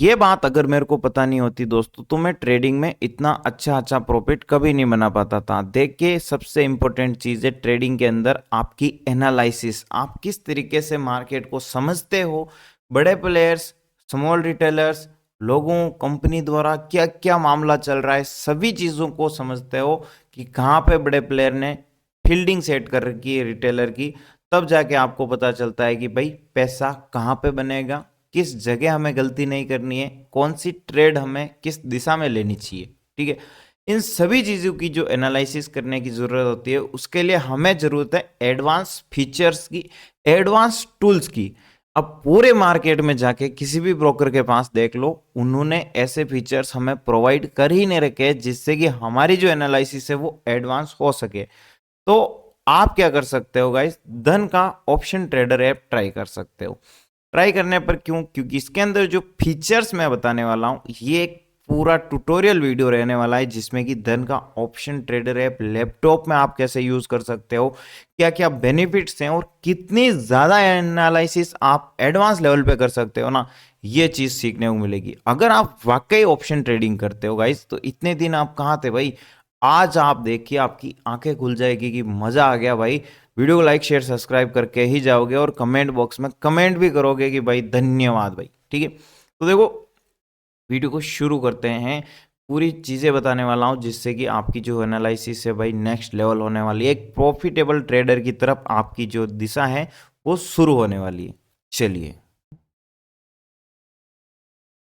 ये बात अगर मेरे को पता नहीं होती दोस्तों तो मैं ट्रेडिंग में इतना अच्छा प्रॉफिट कभी नहीं बना पाता था। देखिए, सबसे इंपॉर्टेंट चीज़ है ट्रेडिंग के अंदर आपकी एनालिसिस। आप किस तरीके से मार्केट को समझते हो, बड़े प्लेयर्स, स्मॉल रिटेलर्स, लोगों, कंपनी द्वारा क्या क्या मामला चल रहा है, सभी चीज़ों को समझते हो कि कहाँ पे बड़े प्लेयर ने फील्डिंग सेट कर रखी है रिटेलर की। तब जाके आपको पता चलता है कि भाई पैसा कहाँ पे बनेगा, किस जगह हमें गलती नहीं करनी है, कौन सी ट्रेड हमें किस दिशा में लेनी चाहिए। ठीक है, इन सभी चीज़ों की जो एनालिसिस करने की ज़रूरत होती है, उसके लिए हमें ज़रूरत है एडवांस फीचर्स की, एडवांस टूल्स की। अब पूरे मार्केट में जाके किसी भी ब्रोकर के पास देख लो, उन्होंने ऐसे फीचर्स हमें प्रोवाइड कर ही नहीं रखे जिससे कि हमारी जो एनालिसिस है वो एडवांस हो सके। तो आप क्या कर सकते हो गाइस, धन का ऑप्शन ट्रेडर ऐप ट्राई कर सकते हो। ट्राई करने पर क्यों, क्योंकि इसके अंदर जो फीचर्स मैं बताने वाला हूं ये एक पूरा ट्यूटोरियल वीडियो रहने वाला है, जिसमें कि धन का ऑप्शन ट्रेडर ऐप लैपटॉप में आप कैसे यूज कर सकते हो, क्या क्या बेनिफिट्स हैं और कितनी ज्यादा एनालिसिस आप एडवांस लेवल पे कर सकते हो ना, ये चीज सीखने को मिलेगी। अगर आप वाकई ऑप्शन ट्रेडिंग करते हो गाइस, तो इतने दिन आप कहाँ थे भाई, आज आप देखिए आपकी आंखें खुल जाएगी कि मजा आ गया भाई। वीडियो को लाइक शेयर सब्सक्राइब करके ही जाओगे और कमेंट बॉक्स में कमेंट भी करोगे कि भाई धन्यवाद भाई। ठीक है, तो देखो वीडियो को शुरू करते हैं। पूरी चीज़ें बताने वाला हूं जिससे कि आपकी जो एनालिसिस है भाई नेक्स्ट लेवल होने वाली है, एक प्रॉफिटेबल ट्रेडर की तरफ आपकी जो दिशा है वो शुरू होने वाली है। चलिए,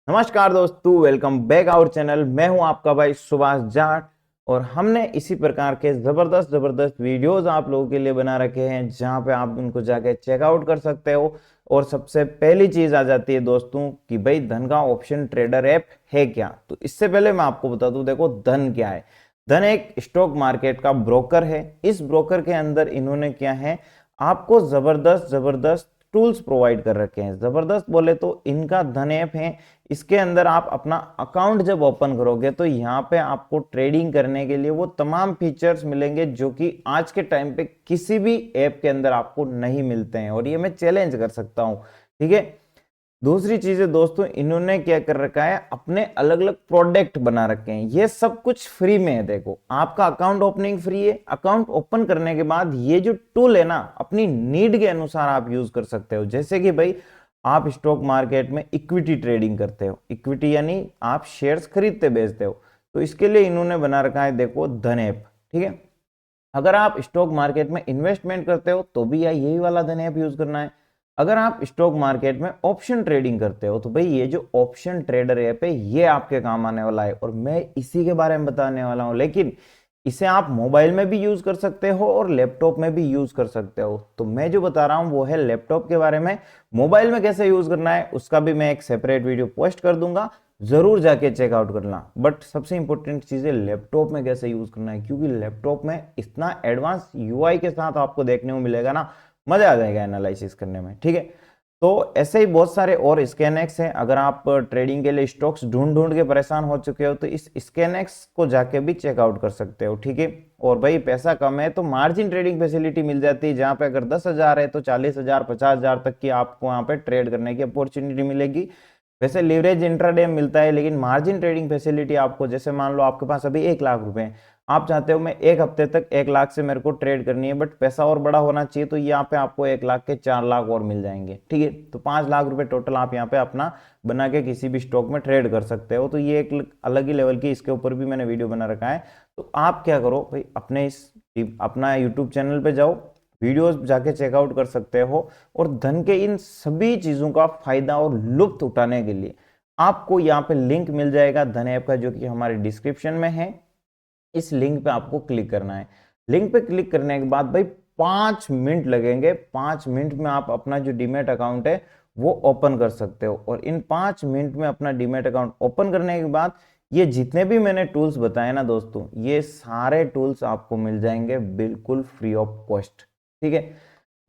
नमस्कार दोस्तों, वेलकम बैक आवर चैनल। मैं हूं आपका भाई सुभाष जाट, और हमने इसी प्रकार के जबरदस्त जबरदस्त वीडियोस आप लोगों के लिए बना रखे हैं जहां पे आप उनको जाके चेकआउट कर सकते हो। और सबसे पहली चीज आ जाती है दोस्तों कि भाई धन का ऑप्शन ट्रेडर ऐप है क्या। तो इससे पहले मैं आपको बता दूं, देखो धन क्या है। धन एक स्टॉक मार्केट का ब्रोकर है। इस ब्रोकर के अंदर इन्होंने क्या है, आपको जबरदस्त जबरदस्त टूल्स प्रोवाइड कर रखे हैं। जबरदस्त बोले तो इनका धन ऐप है। इसके अंदर आप अपना अकाउंट जब ओपन करोगे तो यहाँ पे आपको ट्रेडिंग करने के लिए वो तमाम फीचर्स मिलेंगे जो कि आज के टाइम पे किसी भी ऐप के अंदर आपको नहीं मिलते हैं, और ये मैं चैलेंज कर सकता हूँ। ठीक है, दूसरी चीज है दोस्तों, इन्होंने क्या कर रखा है, अपने अलग अलग प्रोडक्ट बना रखे हैं। ये सब कुछ फ्री में है। देखो, आपका अकाउंट ओपनिंग फ्री है। अकाउंट ओपन करने के बाद ये जो टूल है ना, अपनी नीड के अनुसार आप यूज कर सकते हो। जैसे कि भाई आप स्टॉक मार्केट में इक्विटी ट्रेडिंग करते हो, इक्विटी यानी आप शेयर्स खरीदते बेचते हो, तो इसके लिए इन्होंने बना रखा है देखो धन ऐप। ठीक है, अगर आप स्टॉक मार्केट में इन्वेस्टमेंट करते हो तो भी यही वाला धन ऐप यूज करना है। अगर आप स्टॉक मार्केट में ऑप्शन ट्रेडिंग करते हो तो भाई ये जो ऑप्शन ट्रेडर ऐप है ये आपके काम आने वाला है, और मैं इसी के बारे में बताने वाला हूं। लेकिन इसे आप मोबाइल में भी यूज कर सकते हो और लैपटॉप में भी यूज कर सकते हो। तो मैं जो बता रहा हूं वो है लैपटॉप के बारे में। मोबाइल में कैसे यूज करना है उसका भी मैं एक सेपरेट वीडियो पोस्ट कर दूंगा, जरूर जाके चेकआउट करना। बट सबसे इंपॉर्टेंट चीज है लैपटॉप में कैसे यूज करना है, क्योंकि लैपटॉप में इतना एडवांस यूआई के साथ आपको देखने को मिलेगा ना, मजा आ जाएगा एनालिसिस करने में। ठीक है, तो ऐसे ही बहुत सारे और स्कैनएक्स हैं। अगर आप ट्रेडिंग के लिए स्टॉक्स ढूंढ ढूंढ के परेशान हो चुके हो तो इस स्कैनएक्स को जाके भी चेकआउट कर सकते हो। ठीक है, और भाई पैसा कम है तो मार्जिन ट्रेडिंग फैसिलिटी मिल जाती है, जहां पे अगर 10,000 है तो 40,000 50,000 तक की आपको वहां पे ट्रेड करने की अपॉर्चुनिटी मिलेगी। वैसे लीवरेज इंट्राडे मिलता है, लेकिन मार्जिन ट्रेडिंग फैसिलिटी आपको, जैसे मान लो आपके पास अभी 1 लाख रुपए हैं, आप चाहते हो मैं 1 हफ्ते तक 1 लाख से मेरे को ट्रेड करनी है, बट पैसा और बड़ा होना चाहिए, तो यहाँ पे आपको 1 लाख के 4 लाख और मिल जाएंगे। ठीक है, तो 5 लाख रुपए टोटल आप यहाँ पे अपना बना के किसी भी स्टॉक में ट्रेड कर सकते हो। तो ये एक अलग ही लेवल की, इसके ऊपर भी मैंने वीडियो बना रखा है। तो आप क्या करो भाई, अपना यूट्यूब चैनल पे जाओ, वीडियोस जाके चेकआउट कर सकते हो, और धन के इन सभी चीजों का फायदा और लुत्फ उठाने के लिए आपको यहाँ पे लिंक मिल जाएगा धन ऐप का, जो कि हमारे डिस्क्रिप्शन में है। इस लिंक पे आपको क्लिक करना है। लिंक पे क्लिक करने के बाद भाई 5 मिनट लगेंगे। 5 मिनट में आप अपना जो डीमेट अकाउंट है वो ओपन कर सकते हो, और इन 5 मिनट में अपना डीमेट अकाउंट ओपन करने के बाद ये जितने भी मैंने टूल्स बताए ना दोस्तों, ये सारे टूल्स आपको मिल जाएंगे बिल्कुल फ्री ऑफ कॉस्ट। ठीक है,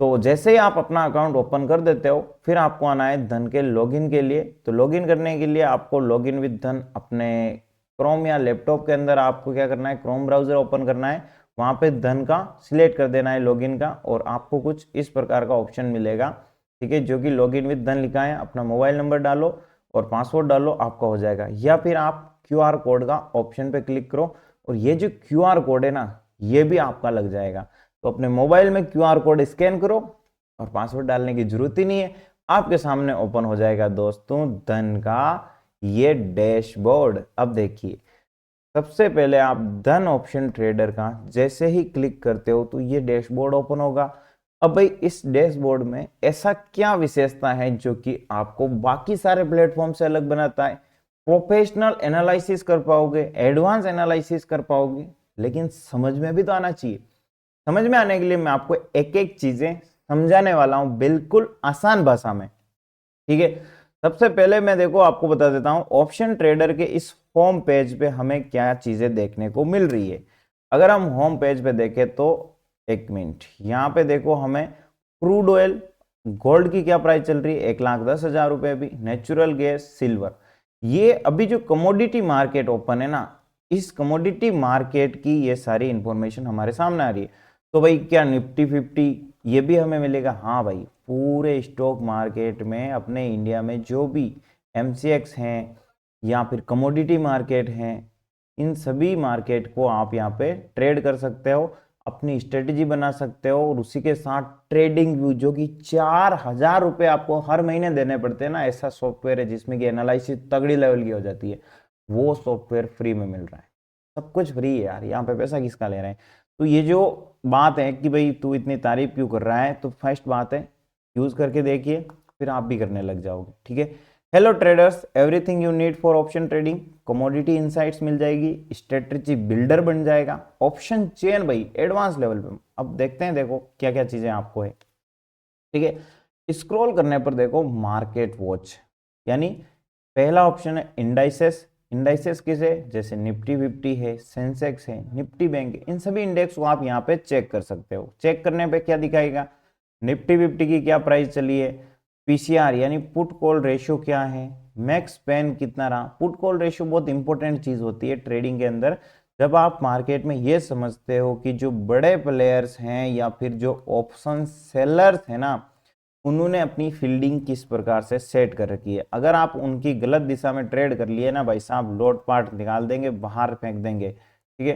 तो जैसे ही आप अपना अकाउंट ओपन कर देते हो, फिर आपको आना है धन के लॉगिन के लिए। तो लॉगिन करने के लिए आपको लॉगिन विद धन अपने क्रोम या लैपटॉप के अंदर आपको क्या करना है, क्रोम ब्राउजर ओपन करना है, वहां पे धन का सिलेक्ट कर देना है लॉगिन का, और आपको कुछ इस प्रकार का ऑप्शन मिलेगा। ठीक है, जो कि लॉगिन विद धन लिखा है। अपना मोबाइल नंबर डालो, और पासवर्ड डालो, आपका हो जाएगा। या फिर आप क्यूआर कोड का ऑप्शन पे क्लिक करो और ये जो क्यूआर कोड है ना, ये भी आपका लग जाएगा। तो अपने मोबाइल में क्यूआर कोड स्कैन करो और पासवर्ड डालने की जरूरत ही नहीं है, आपके सामने ओपन हो जाएगा दोस्तों धन का ये डैशबोर्ड। अब देखिए, सबसे पहले आप धन ऑप्शन ट्रेडर का जैसे ही क्लिक करते हो तो ये डैशबोर्ड ओपन होगा। अब भाई इस डैशबोर्ड में ऐसा क्या विशेषता है जो कि आपको बाकी सारे प्लेटफॉर्म से अलग बनाता है? प्रोफेशनल एनालिसिस कर पाओगे, एडवांस एनालिसिस कर पाओगे, लेकिन समझ में भी तो आना चाहिए। समझ में आने के लिए मैं आपको एक एक चीजें समझाने वाला हूं बिल्कुल आसान भाषा में, ठीक है। सबसे पहले मैं देखो आपको बता देता हूं ऑप्शन ट्रेडर के इस होम पेज पे हमें क्या चीजें देखने को मिल रही है। अगर हम होम पेज पे देखें तो एक मिनट, यहाँ पे देखो हमें क्रूड ऑयल, गोल्ड की क्या प्राइस चल रही है, 1,10,000 रुपए भी, नेचुरल गैस, सिल्वर। ये अभी जो कमोडिटी मार्केट ओपन है ना, इस कमोडिटी मार्केट की ये सारी इंफॉर्मेशन हमारे सामने आ रही है। तो भाई क्या निफ्टी 50 ये भी हमें मिलेगा? हाँ भाई, पूरे स्टॉक मार्केट में अपने इंडिया में जो भी एमसीएक्स हैं या फिर कमोडिटी मार्केट हैं, इन सभी मार्केट को आप यहाँ पे ट्रेड कर सकते हो, अपनी स्ट्रेटेजी बना सकते हो। और उसी के साथ ट्रेडिंग व्यू जो कि 4,000 रुपये आपको हर महीने देने पड़ते हैं ना, ऐसा सॉफ्टवेयर है जिसमें कि एनालिसिस तगड़ी लेवल की हो जाती है, वो सॉफ्टवेयर फ्री में मिल रहा है। सब कुछ फ्री है यार, यहाँ पे पैसा किसका ले रहे हैं? तो ये जो बात है कि भाई तू इतनी तारीफ क्यों कर रहा है, तो फर्स्ट बात है यूज करके देखिए, फिर आप भी करने लग जाओगे, ठीक है। Hello traders, everything you need for option trading, commodity insights मिल जाएगी, स्ट्रेटेजी बिल्डर बन जाएगा, ऑप्शन चेन भाई एडवांस लेवल पे। अब देखते हैं, देखो क्या क्या चीजें आपको है, ठीक है। स्क्रॉल करने पर देखो मार्केट वॉच, यानी पहला ऑप्शन है इंडाइसेस। इंडाइसेस किसे, जैसे निफ्टी 50 है, सेंसेक्स है, निफ्टी बैंक है, इन सभी इंडेक्स को आप यहाँ पे चेक कर सकते हो। चेक करने पे क्या दिखाएगा, निफ्टी 50 की क्या प्राइस चली है, पीसीआर यानी पुट कॉल रेशियो क्या है, मैक्स पेन कितना रहा। पुट कॉल रेशियो बहुत इंपॉर्टेंट चीज होती है ट्रेडिंग के अंदर। जब आप मार्केट में ये समझते हो कि जो बड़े प्लेयर्स हैं या फिर जो ऑप्शन सेलर्स हैं ना, उन्होंने अपनी फील्डिंग किस प्रकार से सेट कर रखी है, अगर आप उनकी गलत दिशा में ट्रेड कर लिए ना भाई साहब, लोट पाट निकाल देंगे, बाहर फेंक देंगे, ठीक है।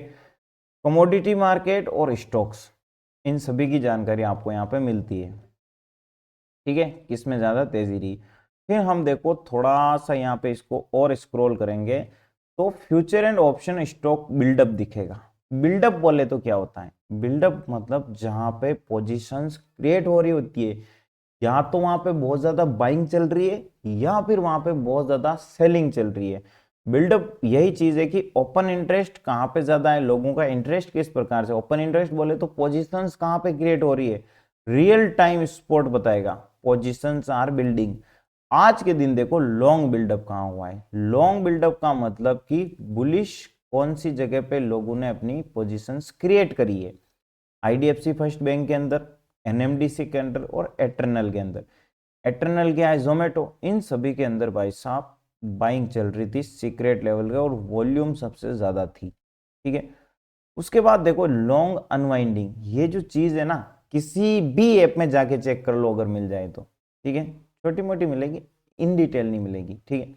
कमोडिटी मार्केट और स्टॉक्स, इन सभी की जानकारी आपको यहाँ पे मिलती है, ठीक है, किसमें ज्यादा तेजी रही। फिर हम देखो थोड़ा सा यहाँ पे इसको और स्क्रॉल करेंगे तो future and option stock buildup दिखेगा। बिल्डअप बोले तो क्या होता है, बिल्डअप मतलब जहां पे पोजीशंस क्रिएट हो रही होती है, या तो वहां पे बहुत ज्यादा बाइंग चल रही है या फिर वहां पे बहुत ज्यादा सेलिंग चल रही है। बिल्डअप यही चीज है कि ओपन इंटरेस्ट कहाँ पे ज्यादा है, लोगों का इंटरेस्ट किस प्रकार से, ओपन इंटरेस्ट बोले तो पोजीशंस कहाँ पे क्रिएट हो रही है, रियल टाइम स्पॉट बताएगा, पोजीशंस आर बिल्डिंग। आज के दिन देखो लॉन्ग बिल्डअप कहाँ हुआ है, लॉन्ग बिल्डअप का मतलब कि बुलिश कौन सी जगह पे लोगों ने अपनी पोजीशंस क्रिएट करी है, आईडीएफसी फर्स्ट बैंक के अंदर, एनएमडीसी के अंदर और एटर्नल के अंदर। एटर्नल क्या है, जोमेटो, इन सभी के अंदर भाई साहब बाइंग चल रही थी सीक्रेट लेवल का और वॉल्यूम सबसे ज्यादा थी, ठीक है। उसके बाद देखो लॉन्ग अनवाइंडिंग, ये जो चीज है ना, किसी भी ऐप में जाके चेक कर लो अगर मिल जाए तो, ठीक है, छोटी मोटी मिलेगी, इन डिटेल नहीं मिलेगी, ठीक है।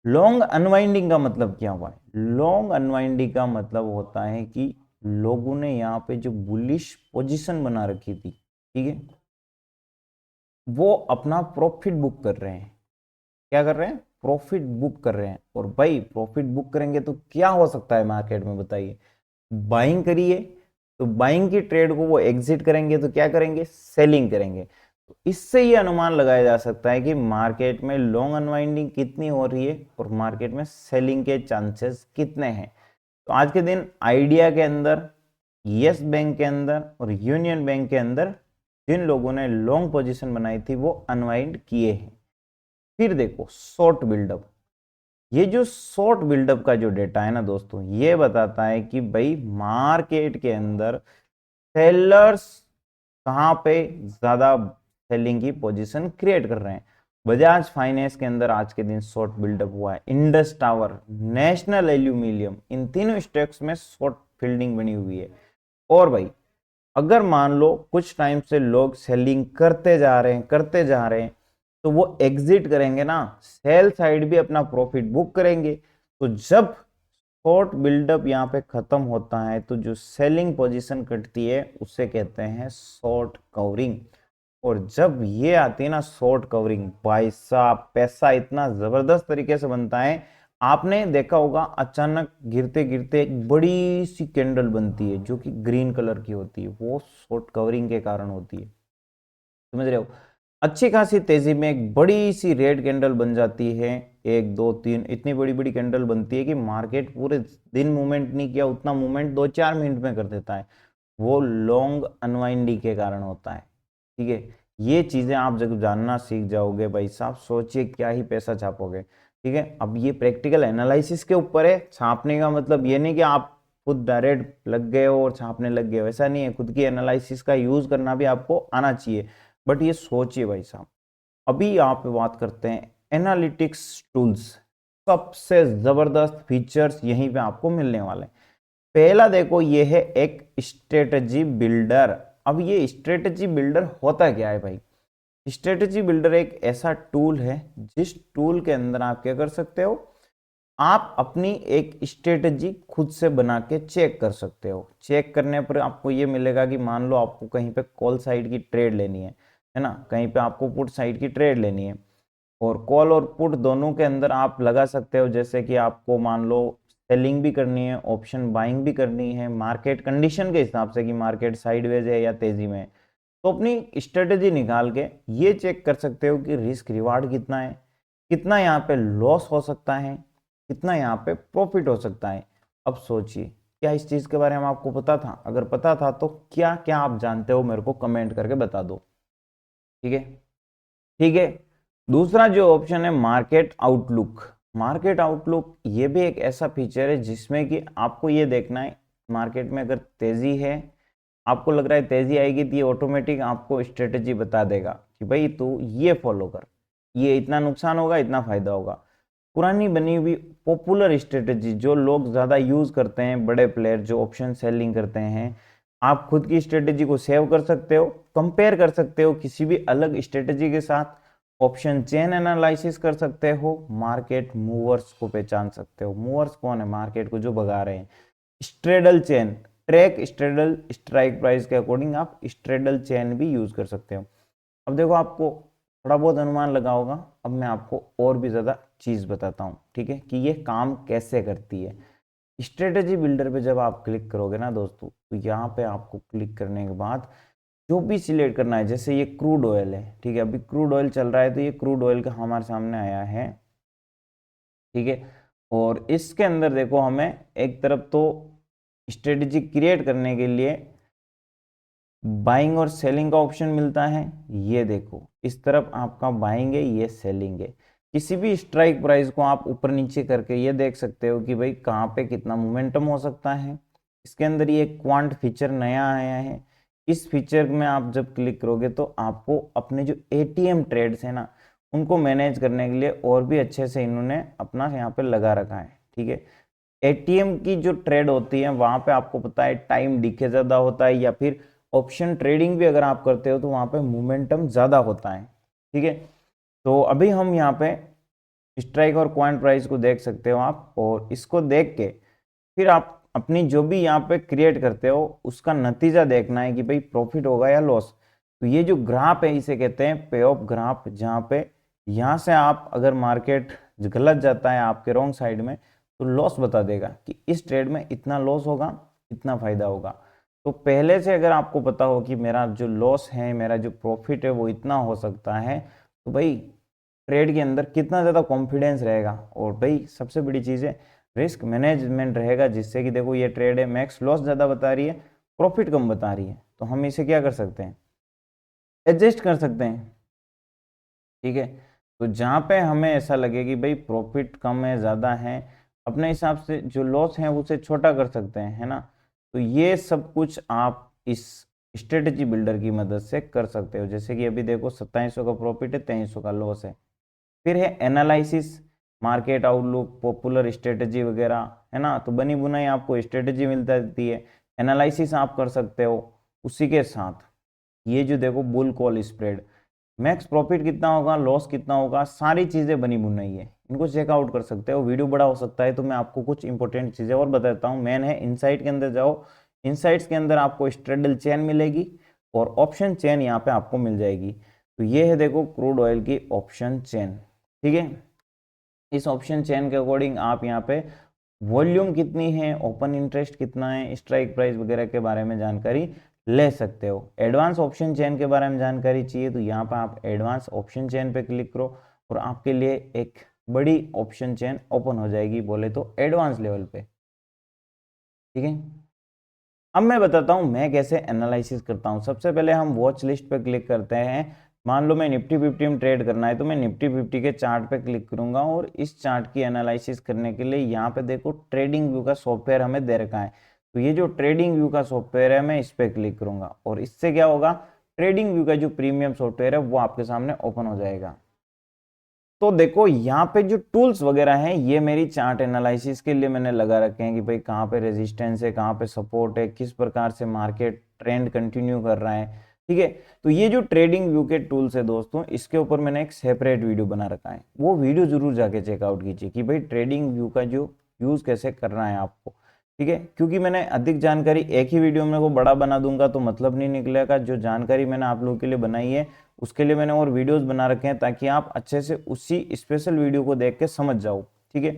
लॉन्ग अनवाइंडिंग का मतलब क्या हुआ है, लॉन्ग अनवाइंडिंग का मतलब होता है कि लोगों ने यहाँ पे जो बुलिश पोजीशन बना रखी थी, ठीक है, वो अपना प्रॉफिट बुक कर रहे हैं। क्या कर रहे हैं, प्रॉफिट बुक कर रहे हैं। और भाई प्रॉफिट बुक करेंगे तो क्या हो सकता है मार्केट में बताइए, बाइंग करिए तो बाइंग की ट्रेड को वो एग्जिट करेंगे तो क्या करेंगे, सेलिंग करेंगे। तो इससे ये अनुमान लगाया जा सकता है कि मार्केट में लॉन्ग अनवाइंडिंग कितनी हो रही है और मार्केट में सेलिंग के चांसेस कितने हैं। तो आज के दिन आइडिया के अंदर, यस बैंक के अंदर और यूनियन बैंक के अंदर जिन लोगों ने लॉन्ग पोजीशन बनाई थी वो अनवाइंड किए हैं। फिर देखो शॉर्ट बिल्डअप, ये जो शॉर्ट बिल्डअप का जो डेटा है ना दोस्तों, ये बताता है कि भाई मार्केट के अंदर सेलर्स कहां पे ज्यादा सेलिंग की पोजीशन क्रिएट कर रहे हैं। बजाज फाइनेंस के अंदर आज के दिन शॉर्ट बिल्डअप हुआ है, इंडस टावर, नेशनल एल्यूमिनियम, इन तीनों स्टॉक्स में शॉर्ट फील्डिंग बनी हुई है। और भाई अगर मान लो कुछ टाइम से लोग सेलिंग करते जा रहे हैं, करते जा रहे हैं, तो वो एग्जिट करेंगे ना, सेल साइड भी अपना प्रॉफिट बुक करेंगे। तो जब शॉर्ट बिल्डअप यहाँ पे खत्म होता है तो जो सेलिंग पोजीशन कटती है उसे कहते हैं शॉर्ट कवरिंग। और जब ये आती है ना शॉर्ट कवरिंग, भाई साहब पैसा इतना जबरदस्त तरीके से बनता है। आपने देखा होगा अचानक गिरते गिरते एक बड़ी सी कैंडल बनती है जो कि ग्रीन कलर की होती है, वो शॉर्ट कवरिंग के कारण होती है, समझ रहे हो। अच्छी खासी तेजी में एक बड़ी सी रेड कैंडल बन जाती है, एक दो तीन इतनी बड़ी बड़ी कैंडल बनती है कि मार्केट पूरे दिन मूवमेंट नहीं किया उतना मूवमेंट 2-4 मिनट में कर देता है। वो लॉन्ग अनवाइंडिंग के कारण होता है, ठीक है। ये चीजें आप जब जानना सीख जाओगे भाई साहब, सोचिए क्या ही पैसा छापोगे, ठीक है। अब ये प्रैक्टिकल एनालिसिस के ऊपर है। छापने का मतलब ये नहीं कि आप खुद डायरेक्ट लग गए हो और छापने लग गए हो, ऐसा नहीं है। खुद की एनालिसिस का यूज करना भी आपको आना चाहिए, बट ये सोचिए भाई साहब। अभी यहाँ पे बात करते हैं एनालिटिक्स टूल्स। सबसे जबरदस्त फीचर्स यहीं पे आपको मिलने वाले हैं। पहला देखो, ये है एक स्ट्रेटजी बिल्डर। अब ये स्ट्रेटजी बिल्डर होता क्या है भाई? स्ट्रेटजी बिल्डर एक ऐसा टूल है जिस टूल के अंदर आप क्या कर सकते हो, आप अपनी एक स्ट्रेटजी खुद से बना के चेक कर सकते हो। चेक करने पर आपको ये मिलेगा कि मान लो आपको कहीं पे कॉल साइड की ट्रेड लेनी है ना, कहीं पे आपको पुट साइड की ट्रेड लेनी है, और कॉल और पुट दोनों के अंदर आप लगा सकते हो। जैसे कि आपको मान लो सेलिंग भी करनी है, ऑप्शन बाइंग भी करनी है, मार्केट कंडीशन के हिसाब से कि मार्केट साइडवेज है या तेजी में है। तो अपनी स्ट्रेटेजी निकाल के ये चेक कर सकते हो कि रिस्क रिवार्ड कितना है, कितना यहाँ पे लॉस हो सकता है, कितना यहाँ पे प्रॉफिट हो सकता है। अब सोचिए, क्या इस चीज के बारे में आपको पता था? अगर पता था तो क्या क्या आप जानते हो मेरे को कमेंट करके बता दो, ठीक है। ठीक है, दूसरा जो ऑप्शन है मार्केट आउटलुक। मार्केट आउटलुक ये भी एक ऐसा फीचर है जिसमें कि आपको ये देखना है मार्केट में अगर तेजी है, आपको लग रहा है तेजी आएगी, तो ये ऑटोमेटिक आपको स्ट्रेटेजी बता देगा कि भाई तू ये फॉलो कर, ये इतना नुकसान होगा इतना फायदा होगा। पुरानी बनी हुई पॉपुलर स्ट्रेटेजी जो लोग ज्यादा यूज करते हैं, बड़े प्लेयर जो ऑप्शन सेलिंग करते हैं, आप खुद की स्ट्रेटेजी को सेव कर सकते हो, कंपेयर कर सकते हो किसी भी अलग स्ट्रेटेजी के साथ, ऑप्शन चेन एनालिसिस कर सकते हो, मार्केट मूवर्स को पहचान सकते हो। मूवर्स कौन है? मार्केट को जो भगा रहे हैं। Straddle chain, track straddle strike price के अकॉर्डिंग आप स्ट्रेडल चेन भी यूज कर सकते हो। अब देखो, आपको थोड़ा बहुत अनुमान लगा होगा, अब मैं आपको और भी ज्यादा चीज बताता हूँ, ठीक है, कि ये काम कैसे करती है। स्ट्रेटेजी बिल्डर पे जब आप क्लिक करोगे ना दोस्तों, तो यहाँ पे आपको क्लिक करने के बाद जो भी सिलेक्ट करना है, जैसे ये क्रूड ऑयल है, ठीक है, अभी क्रूड ऑयल चल रहा है तो ये क्रूड ऑयल का हमारे सामने आया है, ठीक है। और इसके अंदर देखो, हमें एक तरफ तो स्ट्रेटेजी क्रिएट करने के लिए बाइंग और सेलिंग का ऑप्शन मिलता है। ये देखो, इस तरफ आपका बाइंग है, ये सेलिंग है। किसी भी स्ट्राइक प्राइस को आप ऊपर नीचे करके ये देख सकते हो कि भाई कहाँ पे कितना मोमेंटम हो सकता है। इसके अंदर ये क्वांट फीचर नया आया है। इस फीचर में आप जब क्लिक करोगे तो आपको अपने जो एटीएम ट्रेड्स है ना, उनको मैनेज करने के लिए और भी अच्छे से इन्होंने अपना यहाँ पे लगा रखा है, ठीक है। एटीएम की जो ट्रेड होती है वहां पे आपको पता है टाइम डिके ज्यादा होता है, या फिर ऑप्शन ट्रेडिंग भी अगर आप करते हो तो वहां पे मोमेंटम ज्यादा होता है, ठीक है। तो अभी हम यहाँ पे स्ट्राइक और क्वांट प्राइस को देख सकते हो आप, और इसको देख के फिर आप अपनी जो भी यहाँ पे क्रिएट करते हो उसका नतीजा देखना है कि भाई प्रॉफिट होगा या लॉस। तो ये जो ग्राफ है इसे कहते हैं पे ऑफ ग्राफ, जहाँ पे यहाँ से आप अगर मार्केट गलत जाता है आपके रॉन्ग साइड में तो लॉस बता देगा कि इस ट्रेड में इतना लॉस होगा, इतना फायदा होगा। तो पहले से अगर आपको पता हो कि मेरा जो लॉस है, मेरा जो प्रॉफिट है वो इतना हो सकता है, तो भाई ट्रेड के अंदर कितना ज़्यादा कॉन्फिडेंस रहेगा। और भाई सबसे बड़ी चीज़ है रिस्क मैनेजमेंट रहेगा, जिससे कि देखो ये ट्रेड है मैक्स लॉस ज़्यादा बता रही है, प्रॉफिट कम बता रही है, तो हम इसे क्या कर सकते हैं, एडजस्ट कर सकते हैं, ठीक है। तो जहाँ पे हमें ऐसा लगे कि भाई प्रॉफिट कम है ज़्यादा है, अपने हिसाब से जो लॉस है उसे छोटा कर सकते हैं, है ना। तो ये सब कुछ आप इस स्ट्रेटेजी बिल्डर की मदद से कर सकते हो। जैसे कि अभी देखो 2700 का प्रॉफिट है, 2300 का लॉस है। फिर है analysis, market outlook, popular strategy वगैरह, है ना। तो बनी बुनाई आपको स्ट्रेटेजी मिलता रहती है, एनालिसिस आप कर सकते हो। उसी के साथ ये जो देखो bull call spread, max profit कितना होगा, लॉस कितना होगा, सारी चीजें बनी बुनाई है, इनको चेकआउट कर सकते हो। वीडियो बड़ा हो सकता है तो मैं आपको कुछ इंपॉर्टेंट चीजें और बताता हूँ। मेन है इनसाइट के अंदर जाओ, इनसाइट्स के अंदर आपको स्ट्रेडल चेन मिलेगी और ऑप्शन चेन यहाँ पे आपको मिल जाएगी। तो ये है देखो क्रूड ऑयल की ऑप्शन चेन, ठीक है। इस ऑप्शन चेन के अकॉर्डिंग आप यहाँ पे वॉल्यूम कितनी है, ओपन इंटरेस्ट कितना है, स्ट्राइक प्राइस वगैरह के बारे में जानकारी ले सकते हो। एडवांस ऑप्शन चेन के बारे में जानकारी चाहिए तो यहाँ पर आप एडवांस ऑप्शन चेन पे क्लिक करो और आपके लिए एक बड़ी ऑप्शन चेन ओपन हो जाएगी, बोले तो एडवांस लेवल पे, ठीक है। अब मैं बताता हूं मैं कैसे एनालिसिस करता हूं। सबसे पहले हम वॉच लिस्ट पे क्लिक करते हैं। मान लो मैं निफ्टी 50 में ट्रेड करना है तो मैं निफ्टी 50 के चार्ट पे क्लिक करूंगा और इस चार्ट की एनालिसिस करने के लिए यहाँ पे देखो ट्रेडिंग व्यू का सॉफ्टवेयर हमें दे रखा है। तो ये जो ट्रेडिंग व्यू का सॉफ्टवेयर है मैं इस पे क्लिक करूंगा और इससे क्या होगा, ट्रेडिंग व्यू का जो प्रीमियम सॉफ्टवेयर है वो आपके सामने ओपन हो जाएगा। तो देखो यहाँ पे जो टूल्स वगैरह हैं ये मेरी चार्ट एनालिसिस के लिए मैंने लगा रखे हैं कि भाई कहाँ पे रेजिस्टेंस है, कहाँ पे सपोर्ट है, किस प्रकार से मार्केट ट्रेंड कंटिन्यू कर रहा है, ठीक है। तो ये जो ट्रेडिंग व्यू के टूल्स है दोस्तों, इसके ऊपर मैंने एक सेपरेट वीडियो बना रखा है, वो वीडियो जरूर जाके चेकआउट कीजिए कि भाई ट्रेडिंग व्यू का जो यूज कैसे करना है आपको, ठीक है। क्योंकि मैंने अधिक जानकारी एक ही वीडियो में को बड़ा बना दूंगा तो मतलब नहीं निकलेगा। जो जानकारी मैंने आप लोगों के लिए बनाई है उसके लिए मैंने और वीडियोस बना रखे हैं ताकि आप अच्छे से उसी स्पेशल वीडियो को देख के समझ जाओ, ठीक है।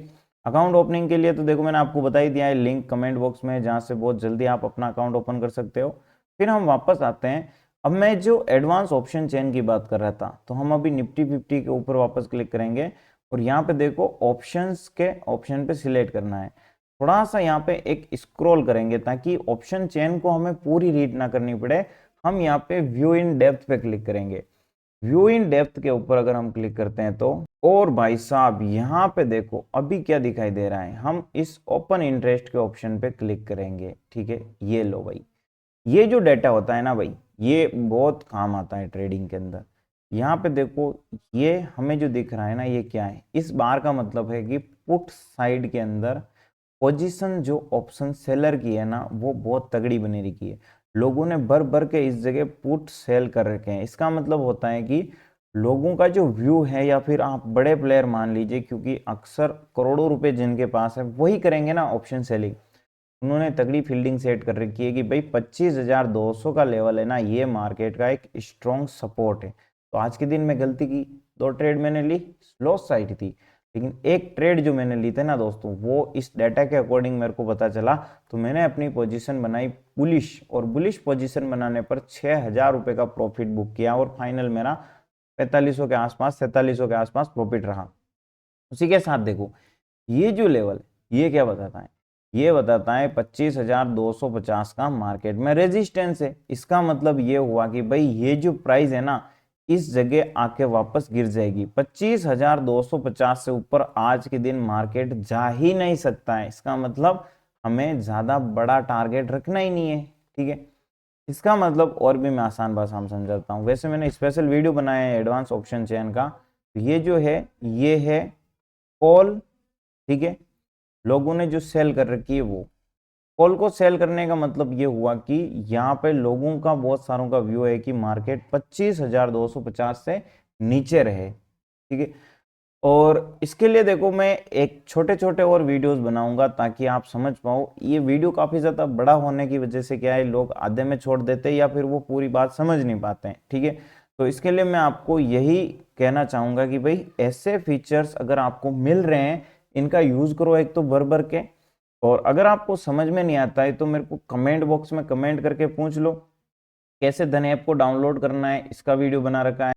अकाउंट ओपनिंग के लिए तो देखो मैंने आपको बता ही दिया है, लिंक कमेंट बॉक्स में है जहां से बहुत जल्दी आप अपना अकाउंट ओपन कर सकते हो। फिर हम वापस आते हैं। अब मैं जो एडवांस ऑप्शन चेन की बात कर रहा था तो हम अभी निफ्टी 50 के ऊपर वापस क्लिक करेंगे और यहाँ पे देखो ऑप्शंस के ऑप्शन पे सिलेक्ट करना है। थोड़ा सा यहाँ पे एक स्क्रॉल करेंगे ताकि ऑप्शन चेन को हमें पूरी रीड ना करनी पड़े। हम यहाँ पे व्यू इन डेप्थ पे क्लिक करेंगे। व्यू इन डेप्थ के ऊपर अगर हम क्लिक करते हैं तो, और भाई साहब यहाँ पे देखो अभी क्या दिखाई दे रहा है, हम इस ओपन इंटरेस्ट के ऑप्शन पे क्लिक करेंगे, ठीक है। ये लो भाई, ये जो डेटा होता है ना भाई, ये बहुत काम आता है ट्रेडिंग के अंदर। यहाँ पे देखो ये हमें जो दिख रहा है ना, ये क्या है, इस बार का मतलब है कि पुट साइड के अंदर पोजीशन जो ऑप्शन सेलर की है ना वो बहुत तगड़ी बनी रखी है। लोगों ने भर भर के इस जगह पुट सेल कर रखे हैं। इसका मतलब होता है कि लोगों का जो व्यू है, या फिर आप बड़े प्लेयर मान लीजिए, क्योंकि अक्सर करोड़ों रुपए जिनके पास है वही करेंगे ना ऑप्शन सेलिंग। उन्होंने तगड़ी फील्डिंग सेट कर रखी है कि भाई 25,200 का लेवल है ना, ये मार्केट का एक स्ट्रॉन्ग सपोर्ट है। तो आज के दिन में गलती की, 2 ट्रेड मैंने ली, लॉस साइड थी, लेकिन एक ट्रेड जो मैंने ली थे ना दोस्तों, वो इस डाटा के अकॉर्डिंग मेरे को पता चला तो मैंने अपनी पोजीशन बनाई बुलिश, और बुलिश पोजीशन बनाने पर 6,000 रुपये का प्रॉफिट बुक किया और फाइनल मेरा 4500 के आसपास, 4700 के आसपास प्रॉफिट रहा। उसी के साथ देखो ये जो लेवल, ये क्या बताता है, ये बताता है 25,250 का मार्केट में रेजिस्टेंस है। इसका मतलब ये हुआ कि भाई ये जो प्राइस है ना, इस जगह आके वापस गिर जाएगी। 25,250 से ऊपर आज के दिन मार्केट जा ही नहीं सकता है। इसका मतलब हमें ज्यादा बड़ा टारगेट रखना ही नहीं है, ठीक है। इसका मतलब और भी मैं आसान भाषा में समझाता हूँ। वैसे मैंने स्पेशल वीडियो बनाया है एडवांस ऑप्शन चेन का। तो ये जो है, ये है कॉल, ठीक है। लोगों ने जो सेल कर रखी है वो कॉल को सेल करने का मतलब ये हुआ कि यहाँ पे लोगों का, बहुत सारों का व्यू है कि मार्केट 25,250 से नीचे रहे, ठीक है। और इसके लिए देखो मैं एक छोटे छोटे और वीडियोस बनाऊंगा ताकि आप समझ पाओ। ये वीडियो काफी ज्यादा बड़ा होने की वजह से क्या है, लोग आधे में छोड़ देते हैं या फिर वो पूरी बात समझ नहीं पाते हैं, ठीक है। तो इसके लिए मैं आपको यही कहना चाहूंगा कि भाई ऐसे फीचर्स अगर आपको मिल रहे हैं, इनका यूज करो एक तो भर भर के। और अगर आपको समझ में नहीं आता है तो मेरे को कमेंट बॉक्स में कमेंट करके पूछ लो। कैसे धन ऐप को डाउनलोड करना है, इसका वीडियो बना रखा है।